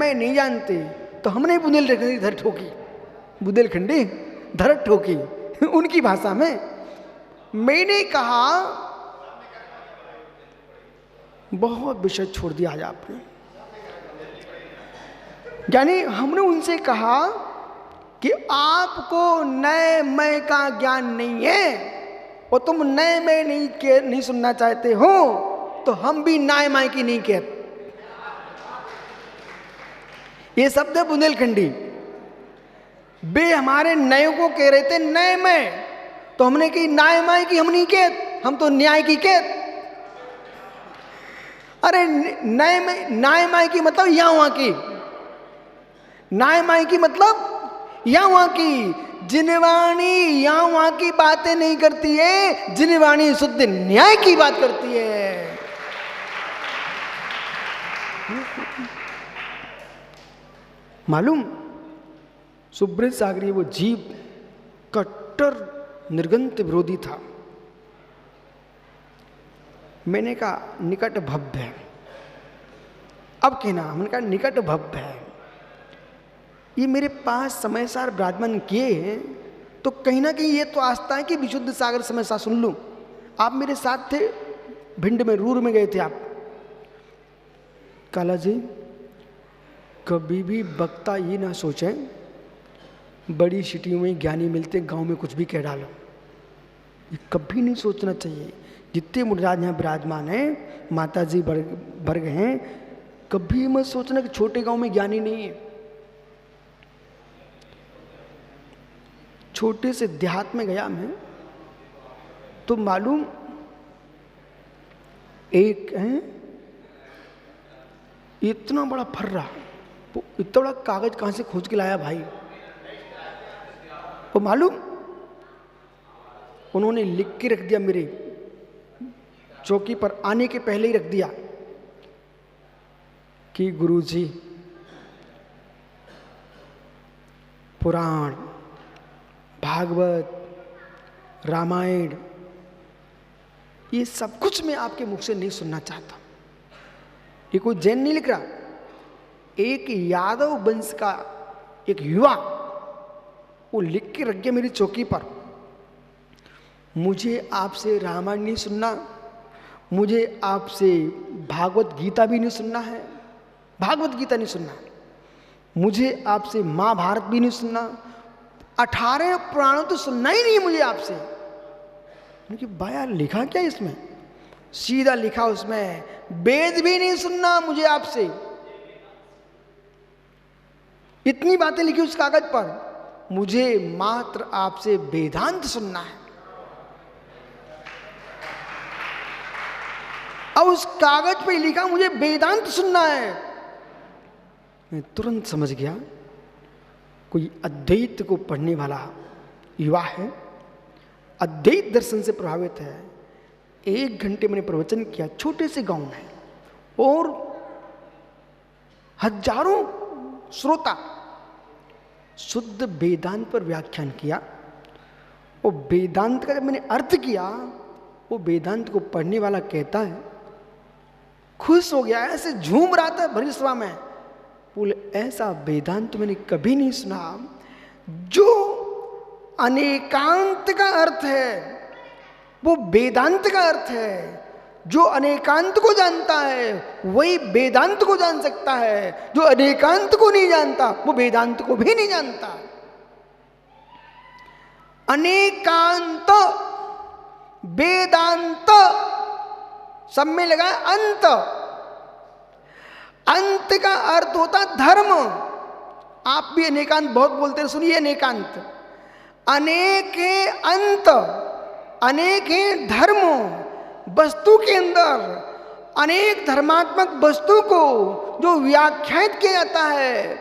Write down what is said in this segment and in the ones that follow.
मैं नहीं जानते, तो हमने बुंदेलखंडी धर ठोकी, बुंदेलखंडी धर ठोकी उनकी भाषा में। मैंने कहा बहुत विषय छोड़ दिया आज आपने। यानी हमने उनसे कहा कि आपको नए मैं का ज्ञान नहीं है और तुम नए मैं नहीं सुनना चाहते हो, तो हम भी नाय माय की नहीं कहते। ये शब्द है बुंदेलखंडी। वे हमारे नए को कह रहे थे नए मैं, तो हमने कही नाय माय की हम नहीं कहते, हम तो न्याय की कहते। अरे नए में नाय माय की मतलब यहां वहां की, नाय माय की मतलब यहां वहां की। जिनवाणी यहां वहां की बातें नहीं करती है, जिनवाणी शुद्ध न्याय की बात करती है। मालूम सुब्रत सागरी वो जीव कट्टर निर्गंत विरोधी था। मैंने कहा निकट भव्य है। अब कहना, हमने कहा निकट भव्य है, ये मेरे पास समय सार विराजमान किए हैं, तो कहीं ना कहीं ये तो आस्था है कि विशुद्ध सागर समय सार सुन लूं। आप मेरे साथ थे, भिंड में रूर में गए थे आप। काला जी कभी भी वक्ता ये ना सोचें बड़ी सिटियों में ज्ञानी मिलते, गांव में कुछ भी कह डालो, ये कभी नहीं सोचना चाहिए। जितने मुनिराज यहाँ विराजमान हैं, माता जी वर्ग हैं, कभी मत सोचना कि छोटे गांव में ज्ञानी नहीं है। छोटे से देहात में गया मैं, तो मालूम एक है इतना बड़ा फर्रा, वो इतना बड़ा कागज कहां से खोज के लाया भाई। वो मालूम उन्होंने लिख के रख दिया, मेरे चौकी पर आने के पहले ही रख दिया कि गुरुजी पुराण, भागवत, रामायण, ये सब कुछ मैं आपके मुख से नहीं सुनना चाहता। ये कोई जैन नहीं लिख रहा, एक यादव वंश का एक युवा वो लिख के रख गया मेरी चौकी पर। मुझे आपसे रामायण नहीं सुनना, मुझे आपसे भागवत गीता भी नहीं सुनना है, भागवत गीता नहीं सुनना, मुझे आपसे महाभारत भी नहीं सुनना, 18 पुराणों तो सुनना ही नहीं मुझे आपसे। उनकी बाया लिखा क्या इसमें? सीधा लिखा उसमें वेद भी नहीं सुनना मुझे आपसे। इतनी बातें लिखी उस कागज पर, मुझे मात्र आपसे वेदांत सुनना है। अब उस कागज पे लिखा मुझे वेदांत सुनना है। मैं तुरंत समझ गया कोई अद्वैत को पढ़ने वाला युवा है, अद्वैत दर्शन से प्रभावित है। 1 घंटे मैंने प्रवचन किया छोटे से गांव में, और हजारों श्रोता, शुद्ध वेदांत पर व्याख्यान किया। और वेदांत का जब मैंने अर्थ किया, वो वेदांत को पढ़ने वाला कहता है, खुश हो गया, ऐसे झूम रहा था भरी सभा में, बोले ऐसा वेदांत मैंने कभी नहीं सुना जो अनेकांत का अर्थ है, वो वेदांत का अर्थ है। जो अनेकांत को जानता है वही वेदांत को जान सकता है, जो अनेकांत को नहीं जानता वो वेदांत को भी नहीं जानता। अनेकांत वेदांत सब में लगा अंत। अंत का अर्थ होता धर्म। आप भी अनेकांत बहुत बोलते हैं, सुनिए अनेकांत। अनेक है अंत, अनेक है धर्म। वस्तु के अंदर अनेक धर्मात्मक वस्तु को जो व्याख्यात किया जाता है,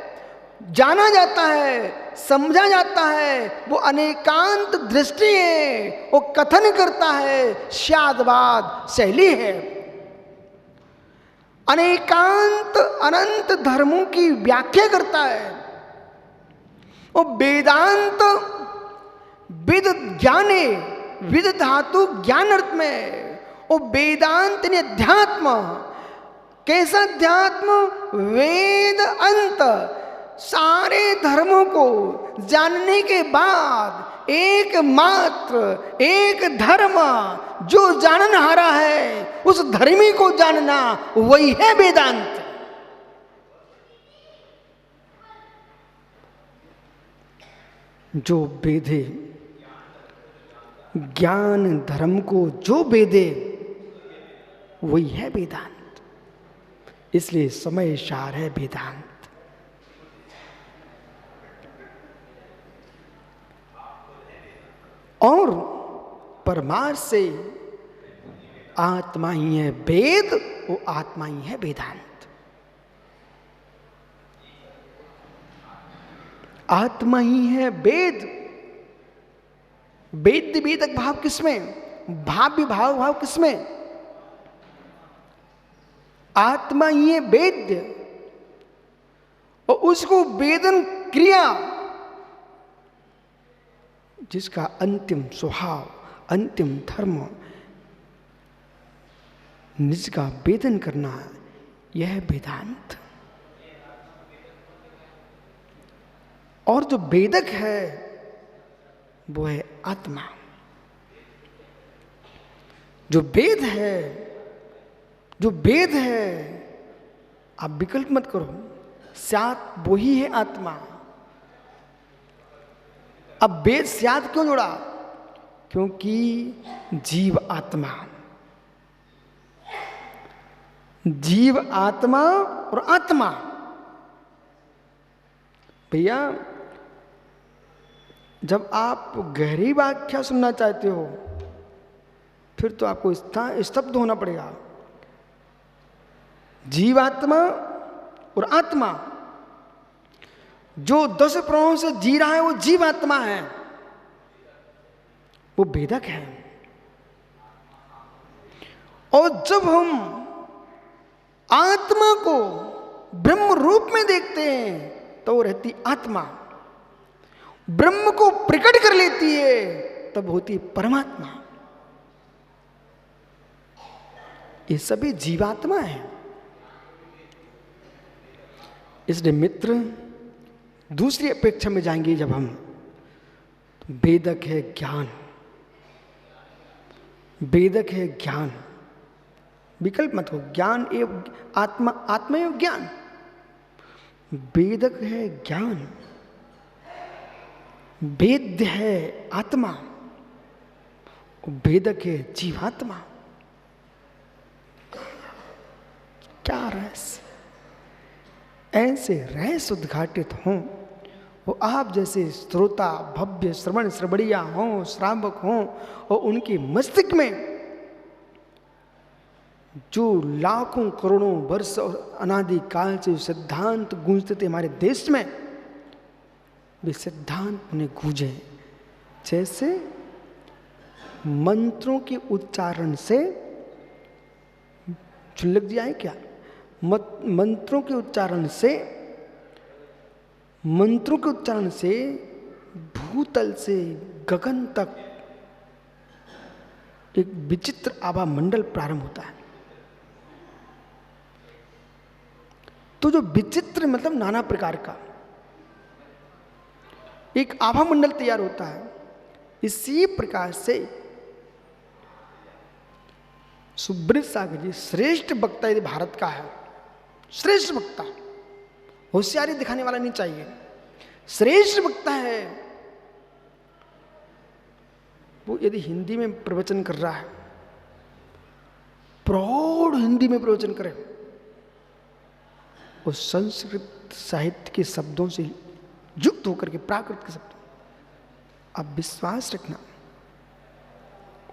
जाना जाता है, समझा जाता है, वो अनेकांत दृष्टि है, वो कथन करता है, शादवाद शैली है। अनेकांत अनंत धर्मों की व्याख्या करता है। वो वेदांत विद ज्ञाने, विद धातु ज्ञान अर्थ में, वो वेदांत ने अध्यात्म, कैसा अध्यात्म? वेद अंत। सारे धर्मों को जानने के बाद एकमात्र एक धर्म जो जाननहारा है, उस धर्मी को जानना, वही है वेदांत। जो वेदे, ज्ञान धर्म को जो वेदे, वही है वेदांत। इसलिए समय सार है वेदांत। और परमार्थ से आत्मा ही है वेद, वो आत्मा ही है वेदांत। आत्मा ही है वेद। वेद वेदक भाव किसमें? भाव विभाव भाव किसमें? आत्मा ही है वेद्य, और उसको वेदन क्रिया, जिसका अंतिम स्वभाव, अंतिम धर्म निज का वेदन करना, यह वेदांत। और जो वेदक है वो है आत्मा। जो वेद है, जो वेद है, आप विकल्प मत करो, सात वो ही है आत्मा। अब वेद स्याद क्यों जोड़ा? क्योंकि जीव आत्मा, जीव आत्मा और आत्मा। भैया जब आप गहरी व्याख्या सुनना चाहते हो, फिर तो आपको स्तब्ध होना पड़ेगा। जीवात्मा और आत्मा, जो 10 प्राणों से जी रहा है वो जीवात्मा है, वो भेदक है। और जब हम आत्मा को ब्रह्म रूप में देखते हैं तो वो रहती आत्मा, ब्रह्म को प्रकट कर लेती है तब होती परमात्मा। ये सभी जीवात्मा है। इसलिए मित्र, दूसरी अपेक्षा में जाएंगे जब हम, तो वेदक है ज्ञान, वेदक है ज्ञान। विकल्प मत हो, ज्ञान एवं आत्मा, आत्मा एवं ज्ञान। वेदक है ज्ञान, वेद्य है आत्मा, वेदक है जीवात्मा। क्या रहस्य! ऐसे रहस्य उद्घाटित हों, वो आप जैसे श्रोता, भव्य श्रवण श्रवणिया हों, श्रावक हों, और उनके मस्तिष्क में जो लाखों करोड़ों वर्ष और अनादि काल से सिद्धांत गूंजते थे हमारे देश में, वे सिद्धांत उन्हें गूंजे। जैसे मंत्रों के उच्चारण से, चुल्लक जी आए क्या? मंत्रों के उच्चारण से, मंत्रों के उच्चारण से भूतल से गगन तक एक विचित्र आभा मंडल प्रारंभ होता है। तो जो विचित्र मतलब नाना प्रकार का एक आभा मंडल तैयार होता है। इसी प्रकार से सुब्रत सागर जी श्रेष्ठ वक्ता यदि भारत का है, श्रेष्ठ वक्ता, होशियारी दिखाने वाला नहीं चाहिए, श्रेष्ठ वक्ता है, वो यदि हिंदी में प्रवचन कर रहा है, प्रौढ़ हिंदी में प्रवचन करे, वो संस्कृत साहित्य के शब्दों से युक्त होकर के, प्राकृत के शब्द, आप विश्वास रखना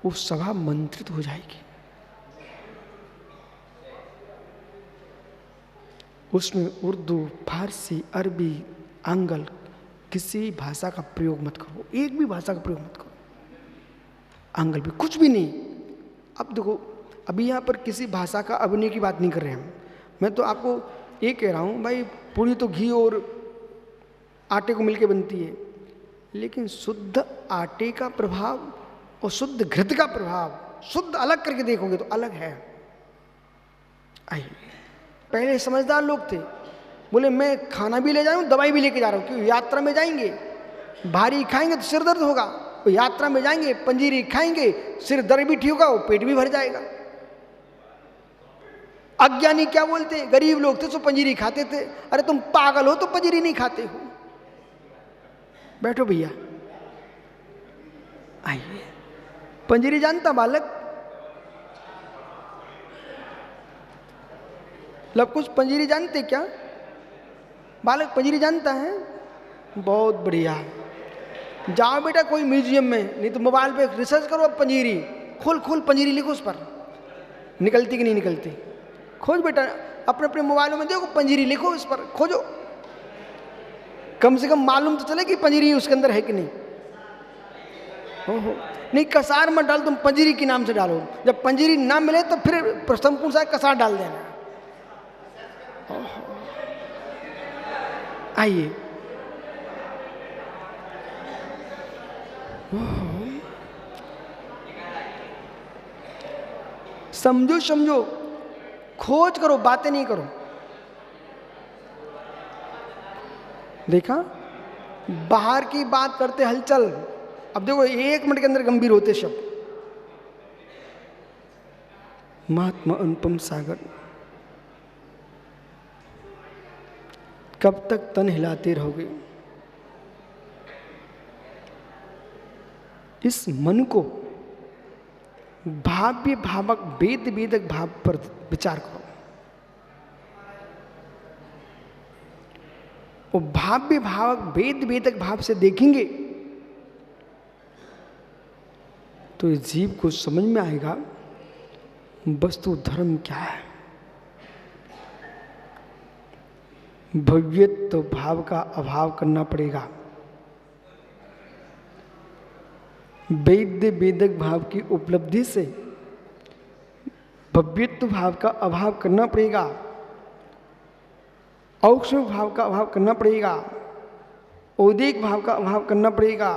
वो सभा मंत्रित हो जाएगी। उसमें उर्दू, फारसी, अरबी, आंग्ल, किसी भाषा का प्रयोग मत करो, एक भी भाषा का प्रयोग मत करो, आंग्ल भी, कुछ भी नहीं। अब देखो, अभी यहाँ पर किसी भाषा का अभिनय की बात नहीं कर रहे हम, मैं तो आपको ये कह रहा हूँ भाई, पूरी तो घी और आटे को मिलके बनती है, लेकिन शुद्ध आटे का प्रभाव और शुद्ध घृत का प्रभाव शुद्ध अलग करके देखोगे तो अलग है। आइए पहले समझदार लोग थे, बोले मैं खाना भी ले जा रहा हूँ, दवाई भी लेके जा रहा हूँ, क्योंकि यात्रा में जाएंगे, भारी खाएंगे तो सिर दर्द होगा, तो यात्रा में जाएंगे पंजीरी खाएंगे, सिर दर्द भी ठीक होगा, वो पेट भी भर जाएगा। अज्ञानी क्या बोलते, गरीब लोग थे तो पंजीरी खाते थे। अरे तुम पागल हो तो पंजीरी नहीं खाते हो। बैठो भैया, आइए। पंजीरी जानता बालक? लव कुछ पंजीरी जानते क्या? बालक पंजीरी जानता है? बहुत बढ़िया। जाओ बेटा कोई म्यूजियम में, नहीं तो मोबाइल पे रिसर्च करो, अब पंजीरी खोल खोल पंजीरी लिखो, उस पर निकलती कि नहीं निकलती खोज बेटा, अपने अपने मोबाइलों में देखो, पंजीरी लिखो, उस पर खोजो, कम से कम मालूम तो चले कि पंजीरी उसके अंदर है कि नहीं। ओहो, नहीं कसार मत डाल, तुम पंजीरी के नाम से डालो, जब पंजीरी ना मिले तो फिर संपूर्ण सा कसार डाल देना। आइए, समझो समझो, खोज करो, बातें नहीं करो। देखा, बाहर की बात करते हलचल, अब देखो 1 मिनट के अंदर गंभीर होते शब्द। महात्मा अनुपम सागर कब तक तन हिलाते रहोगे? इस मन को भाव्य भावक वेद वेदक भाव पर विचार करो। और भाव्य भावक वेद वेदक भाव से देखेंगे तो इस जीव को समझ में आएगा वस्तु धर्म क्या है। भव्यत्व भाव का अभाव करना पड़ेगा, वेद वेदक भाव की उपलब्धि से भव्यत्व भाव का अभाव करना पड़ेगा, औक्ष्म भाव का अभाव करना पड़ेगा, औदिक भाव का अभाव करना पड़ेगा,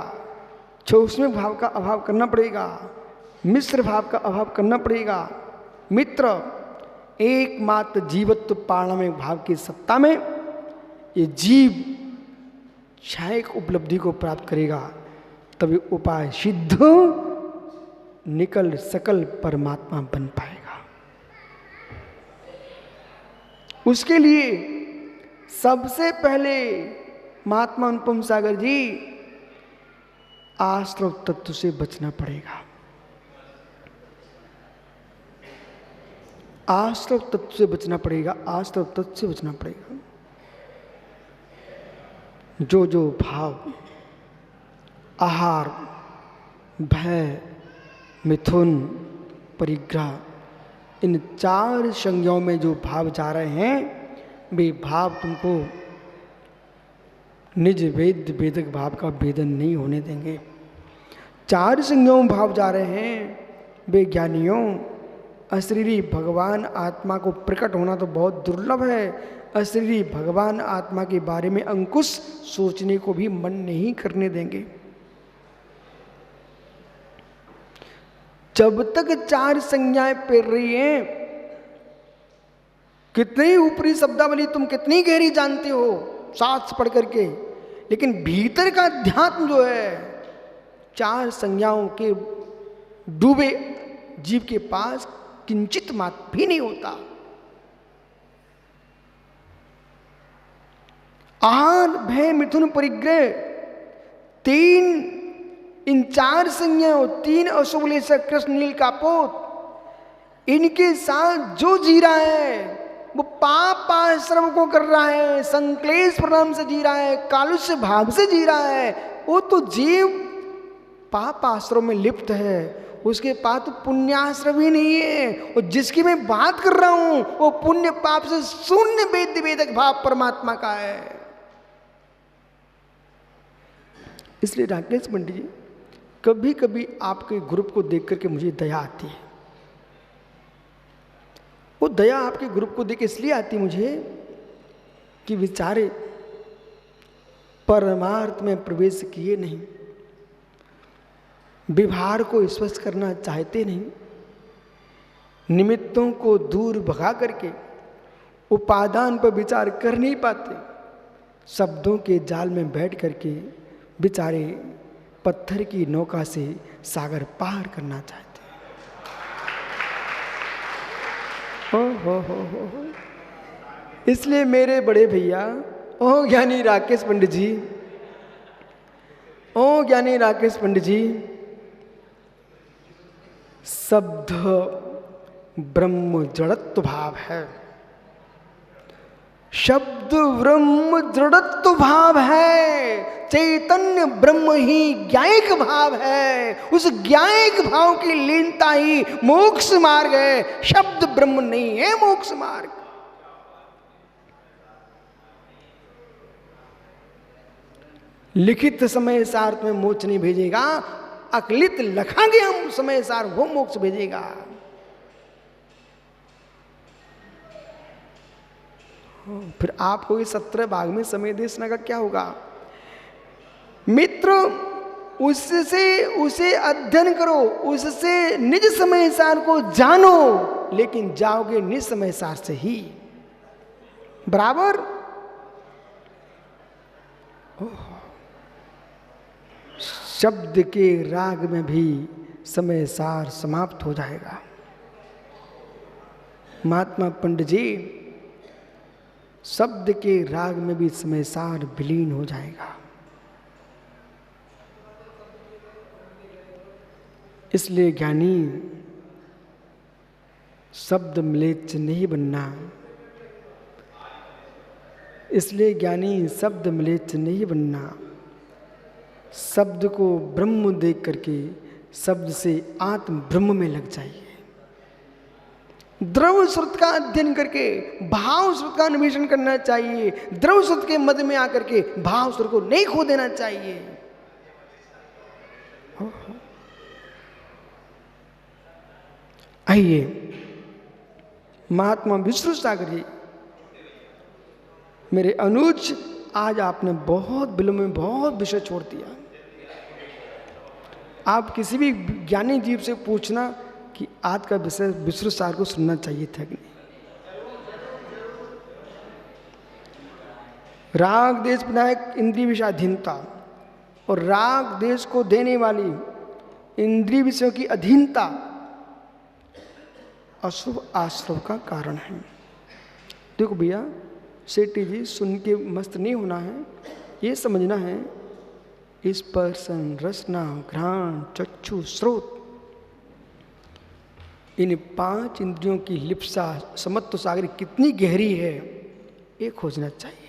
सूक्ष्म भाव का अभाव करना पड़ेगा, मिश्र भाव का अभाव करना पड़ेगा। मित्र एकमात्र जीवत्व पारणमय भाव की सत्ता में ये जीव क्षयिक उपलब्धि को प्राप्त करेगा, तभी उपाय सिद्ध निकल सकल परमात्मा बन पाएगा। उसके लिए सबसे पहले महात्मा अनुपम सागर जी आश्रव तत्व से बचना पड़ेगा। आश्रव तत्व से बचना पड़ेगा, आश्रव तत्व से बचना पड़ेगा। जो जो भाव आहार, भय, मिथुन, परिग्रह, इन 4 संज्ञाओं में जो भाव जा रहे हैं, वे भाव तुमको निज वेद वेदक भाव का भेदन नहीं होने देंगे। 4 संज्ञाओं में भाव जा रहे हैं, वे ज्ञानियों अशरीरी भगवान आत्मा को प्रकट होना तो बहुत दुर्लभ है। अशरीरी भगवान आत्मा के बारे में अंकुश सोचने को भी मन नहीं करने देंगे। जब तक 4 संज्ञाएं पेर रही हैं, कितनी ऊपरी शब्दावली तुम कितनी गहरी जानते हो शास्त्र पढ़ करके, लेकिन भीतर का अध्यात्म जो है 4 संज्ञाओं के डूबे जीव के पास किंचित मात्र भी नहीं होता। आहार, भय, मिथुन, परिग्रह, 3 इन 4 संज्ञाओं, 3 अशुभले से कृष्ण नील का पोत, इनके साथ जो जी रहा है वो पाप आश्रम को कर रहा है, संक्लेश प्रणाम से जी रहा है, कालुष्य भाव से जी रहा है। वो तो जीव पाप आश्रम में लिप्त है, उसके पास तो पुण्याश्रम ही नहीं है। और जिसकी मैं बात कर रहा हूं वो पुण्य पाप से शून्य वेद वेदक भाव परमात्मा का है। इसलिए राकेश पंडित जी, कभी कभी आपके ग्रुप को देख करके मुझे दया आती है। वो दया आपके ग्रुप को देख इसलिए आती मुझे कि बेचारे परमार्थ में प्रवेश किए नहीं, व्यवहार को स्पष्ट करना चाहते नहीं, निमित्तों को दूर भगा करके उपादान पर विचार कर नहीं पाते, शब्दों के जाल में बैठ करके बेचारे पत्थर की नौका से सागर पार करना चाहते हैं। हो। इसलिए मेरे बड़े भैया, ओ ज्ञानी राकेश पंडित जी, ओ ज्ञानी राकेश पंडित जी, शब्द ब्रह्म जड़त्व भाव है, शब्द ब्रह्म जड़त्व भाव है, चैतन्य ब्रह्म ही ज्ञायक भाव है, उस ज्ञायक भाव की लीनता ही मोक्ष मार्ग है, शब्द ब्रह्म नहीं है मोक्ष मार्ग। लिखित समय सार में मोक्ष नहीं भेजेगा, अकलित लखांगे हम समय सार वो मोक्ष भेजेगा। फिर आपको इस 17 भाग में समय देशना का क्या होगा? मित्र, उससे उसे अध्ययन करो, उससे निज समय सार को जानो, लेकिन जाओगे निज समय सार से ही। बराबर? शब्द के राग में भी समय सार समाप्त हो जाएगा। महात्मा पंडित जी, शब्द के राग में भी समय सार विलीन हो जाएगा। इसलिए ज्ञानी शब्द म्लेच्छ नहीं बनना, इसलिए ज्ञानी शब्द म्लेच्छ नहीं बनना, शब्द को ब्रह्म देख करके शब्द से आत्म ब्रह्म में लग जाइए। द्रव श्रुत का अध्ययन करके भाव श्रुत का अन्वेषण करना चाहिए। द्रव श्रुत के मध्य में आकर के भाव श्रुत को नहीं खो देना चाहिए। आइए, महात्मा विष्णु सागर जी, मेरे अनुज, आज आपने बहुत विलंब में बहुत विषय छोड़ दिया। आप किसी भी ज्ञानी जीव से पूछना कि आज का विषय विष्णु सागर को सुनना चाहिए था कि नहीं। राग देश विनायक इंद्रिय विषयाधीनता और राग देश को देने वाली इंद्रिय विषयों की अधीनता अशुभ आश्रव का कारण है। देखो भैया सेठी जी, सुन के मस्त नहीं होना है, ये समझना है स्पर्शन, रसना, घ्राण, चक्षु, श्रोत, इन 5 इंद्रियों की लिप्सा समत्व सागर कितनी गहरी है, ये खोजना चाहिए।